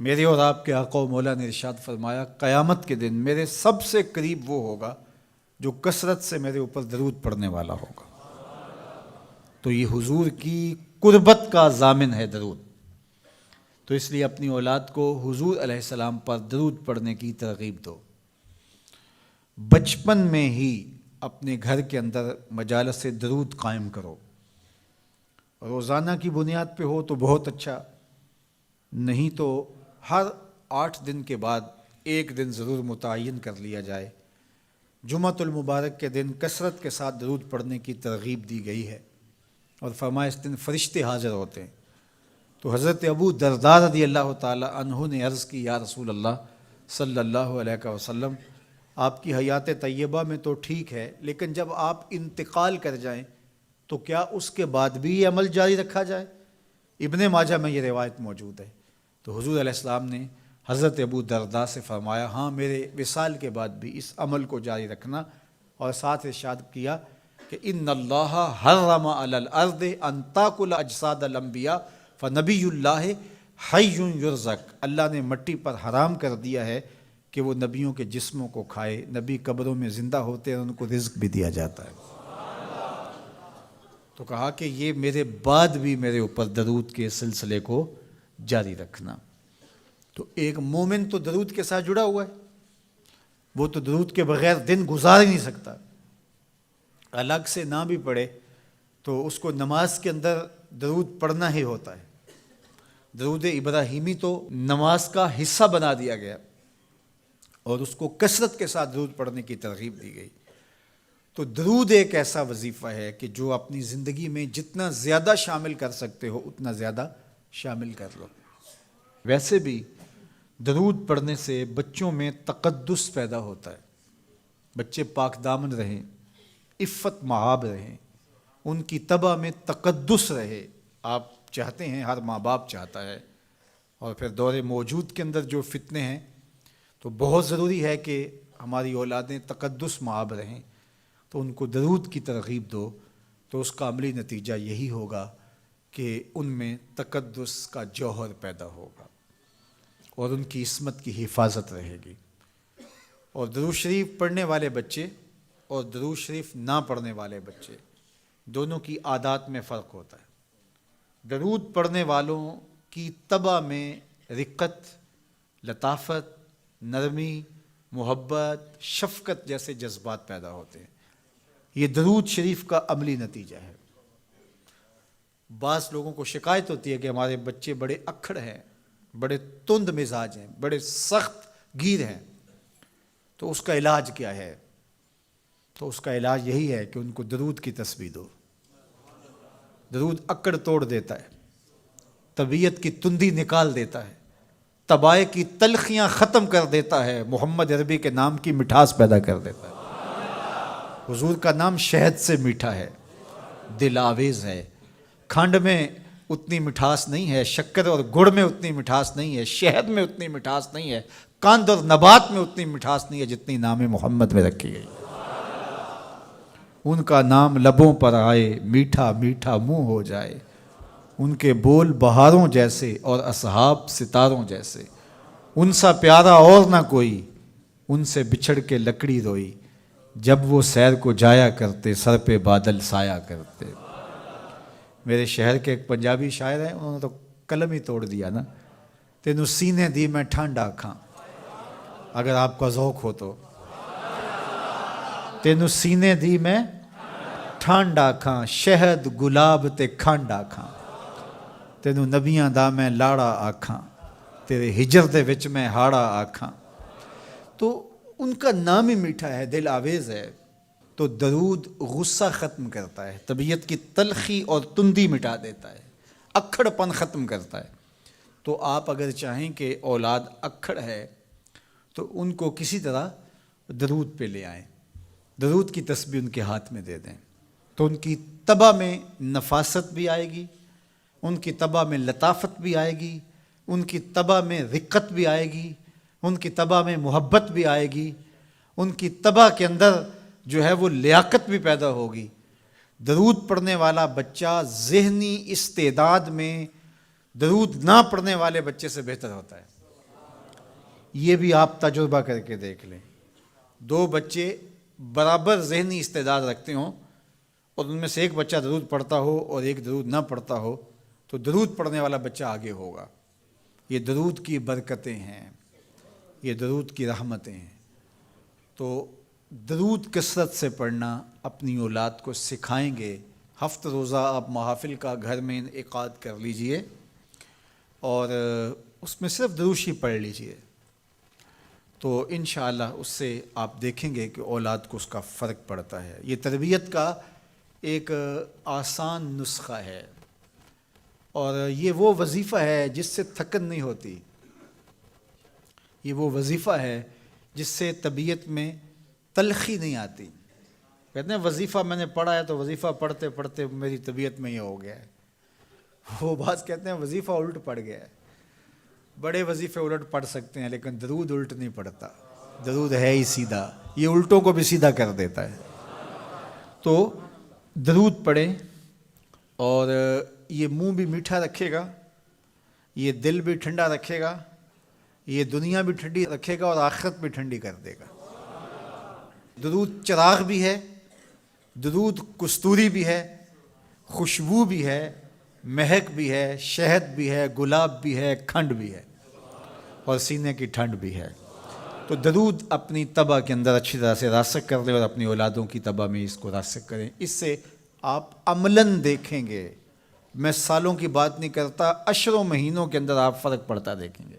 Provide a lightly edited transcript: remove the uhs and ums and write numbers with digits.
میرے اور آپ کے آقا و مولا نے ارشاد فرمایا قیامت کے دن میرے سب سے قریب وہ ہوگا جو کثرت سے میرے اوپر درود پڑھنے والا ہوگا۔ تو یہ حضور کی قربت کا ضامن ہے درود، تو اس لیے اپنی اولاد کو حضور علیہ السلام پر درود پڑھنے کی ترغیب دو۔ بچپن میں ہی اپنے گھر کے اندر مجالس درود قائم کرو، روزانہ کی بنیاد پہ ہو تو بہت اچھا، نہیں تو ہر 8 دن کے بعد ایک دن ضرور متعین کر لیا جائے۔ جمعۃ المبارک کے دن کثرت کے ساتھ درود پڑھنے کی ترغیب دی گئی ہے، اور فرمایا اس دن فرشتے حاضر ہوتے ہیں۔ تو حضرت ابو درداء رضی اللہ تعالی عنہ نے عرض کی یا رسول اللہ صلی اللہ علیہ وسلم، آپ کی حیات طیبہ میں تو ٹھیک ہے، لیکن جب آپ انتقال کر جائیں تو کیا اس کے بعد بھی یہ عمل جاری رکھا جائے؟ ابن ماجہ میں یہ روایت موجود ہے۔ تو حضور علیہ السلام نے حضرت ابو درداء سے فرمایا ہاں میرے وصال کے بعد بھی اس عمل کو جاری رکھنا، اور ساتھ ارشاد کیا کہ ان اللہ حرم علی الارض ان تاکل اجساد الانبیاء فنبی اللہ حی یرزق، اللہ نے مٹی پر حرام کر دیا ہے کہ وہ نبیوں کے جسموں کو کھائے، نبی قبروں میں زندہ ہوتے ہیں، ان کو رزق بھی دیا جاتا ہے۔ تو کہا کہ یہ میرے بعد بھی میرے اوپر درود کے سلسلے کو جاری رکھنا۔ تو ایک مومن تو درود کے ساتھ جڑا ہوا ہے، وہ تو درود کے بغیر دن گزار ہی نہیں سکتا، الگ سے نہ بھی پڑھے تو اس کو نماز کے اندر درود پڑھنا ہی ہوتا ہے۔ درود ابراہیمی تو نماز کا حصہ بنا دیا گیا، اور اس کو کثرت کے ساتھ درود پڑھنے کی ترغیب دی گئی۔ تو درود ایک ایسا وظیفہ ہے کہ جو اپنی زندگی میں جتنا زیادہ شامل کر سکتے ہو اتنا زیادہ شامل کر لو۔ ویسے بھی درود پڑھنے سے بچوں میں تقدس پیدا ہوتا ہے، بچے پاک دامن رہیں، عفت مآب رہیں، ان کی طبع میں تقدس رہے۔ آپ چاہتے ہیں، ہر ماں باپ چاہتا ہے، اور پھر دور موجود کے اندر جو فتنے ہیں تو بہت ضروری ہے کہ ہماری اولادیں تقدس مآب رہیں، تو ان کو درود کی ترغیب دو، تو اس کا عملی نتیجہ یہی ہوگا کہ ان میں تقدس کا جوہر پیدا ہوگا، اور ان کی عصمت کی حفاظت رہے گی۔ اور درود شریف پڑھنے والے بچے اور درود شریف نہ پڑھنے والے بچے دونوں کی عادات میں فرق ہوتا ہے۔ درود پڑھنے والوں کی طبع میں رقت، لطافت، نرمی، محبت، شفقت جیسے جذبات پیدا ہوتے ہیں۔ یہ درود شریف کا عملی نتیجہ ہے۔ بعض لوگوں کو شکایت ہوتی ہے کہ ہمارے بچے بڑے اکھڑ ہیں، بڑے تند مزاج ہیں، بڑے سخت گیر ہیں، تو اس کا علاج کیا ہے؟ تو اس کا علاج یہی ہے کہ ان کو درود کی تسبیح دو۔ درود اکڑ توڑ دیتا ہے، طبیعت کی تندی نکال دیتا ہے، طبائع کی تلخیاں ختم کر دیتا ہے، محمد عربی کے نام کی مٹھاس پیدا کر دیتا ہے۔ حضور کا نام شہد سے میٹھا ہے، دل آویز ہے، کھنڈ میں اتنی مٹھاس نہیں ہے، شکر اور گڑ میں اتنی مٹھاس نہیں ہے، شہد میں اتنی مٹھاس نہیں ہے، قند اور نبات میں اتنی مٹھاس نہیں ہے جتنی نام محمد میں رکھی گئی۔ ان کا نام لبوں پر آئے، میٹھا میٹھا منہ ہو جائے، ان کے بول بہاروں جیسے اور اصحاب ستاروں جیسے، ان سا پیارا اور نہ کوئی، ان سے بچھڑ کے لکڑی روئی، جب وہ سیر کو جایا کرتے سر پہ بادل سایا کرتے۔ میرے شہر کے ایک پنجابی شاعر ہیں، انہوں نے تو قلم ہی توڑ دیا نا، تینوں سینے دی میں ٹھنڈ آکھاں، اگر آپ کا ذوق ہو تو، تینوں سینے دی میں ٹھنڈ آکھاں، شہد گلاب تے کھنڈ آکھاں، تینوں نبیاں دا میں لاڑا آکھاں، تیرے ہجر دے وچ میں ہاڑا آکھاں۔ تو ان کا نام ہی میٹھا ہے، دل آویز ہے۔ تو درود غصہ ختم کرتا ہے، طبیعت کی تلخی اور تندی مٹا دیتا ہے، اکھڑ پن ختم کرتا ہے۔ تو آپ اگر چاہیں کہ اولاد اکھڑ ہے تو ان کو کسی طرح درود پہ لے آئیں، درود کی تسبیح ان کے ہاتھ میں دے دیں، تو ان کی طبع میں نفاست بھی آئے گی، ان کی طبع میں لطافت بھی آئے گی، ان کی طبع میں رقت بھی آئے گی، ان کی طبع میں محبت بھی آئے گی، ان کی طبع کے اندر جو ہے وہ لیاقت بھی پیدا ہوگی۔ درود پڑھنے والا بچہ ذہنی استعداد میں درود نہ پڑھنے والے بچے سے بہتر ہوتا ہے۔ یہ بھی آپ تجربہ کر کے دیکھ لیں، دو بچے برابر ذہنی استعداد رکھتے ہوں اور ان میں سے ایک بچہ درود پڑھتا ہو اور ایک درود نہ پڑھتا ہو تو درود پڑھنے والا بچہ آگے ہوگا۔ یہ درود کی برکتیں ہیں، یہ درود کی رحمتیں ہیں۔ تو درود کثرت سے پڑھنا اپنی اولاد کو سکھائیں گے۔ ہفتہ روزہ آپ محافل کا گھر میں انعقاد کر لیجئے اور اس میں صرف دروشی پڑھ لیجئے، تو انشاءاللہ اس سے آپ دیکھیں گے کہ اولاد کو اس کا فرق پڑتا ہے۔ یہ تربیت کا ایک آسان نسخہ ہے اور یہ وہ وظیفہ ہے جس سے تھکن نہیں ہوتی، یہ وہ وظیفہ ہے جس سے طبیعت میں تلخی نہیں آتی۔ کہتے ہیں وظیفہ میں نے پڑھا ہے تو وظیفہ پڑھتے پڑھتے میری طبیعت میں یہ ہو گیا ہے، وہ بات کہتے ہیں وظیفہ الٹ پڑ گیا ہے۔ بڑے وظیفے الٹ پڑھ سکتے ہیں لیکن درود الٹ نہیں پڑھتا، درود ہے ہی سیدھا، یہ الٹوں کو بھی سیدھا کر دیتا ہے۔ تو درود پڑھیں اور یہ منہ بھی میٹھا رکھے گا، یہ دل بھی ٹھنڈا رکھے گا، یہ دنیا بھی ٹھنڈی رکھے گا اور آخرت بھی ٹھنڈی کر دے گا۔ درود چراغ بھی ہے، درود کستوری بھی ہے، خوشبو بھی ہے، مہک بھی ہے، شہد بھی ہے، گلاب بھی ہے، کھنڈ بھی ہے اور سینے کی ٹھنڈ بھی ہے۔ تو درود اپنی طبع کے اندر اچھی طرح سے راسخ کر لیں اور اپنی اولادوں کی طبع میں اس کو راسخ کریں۔ اس سے آپ عملاً دیکھیں گے، میں سالوں کی بات نہیں کرتا، اشروں مہینوں کے اندر آپ فرق پڑتا دیکھیں گے۔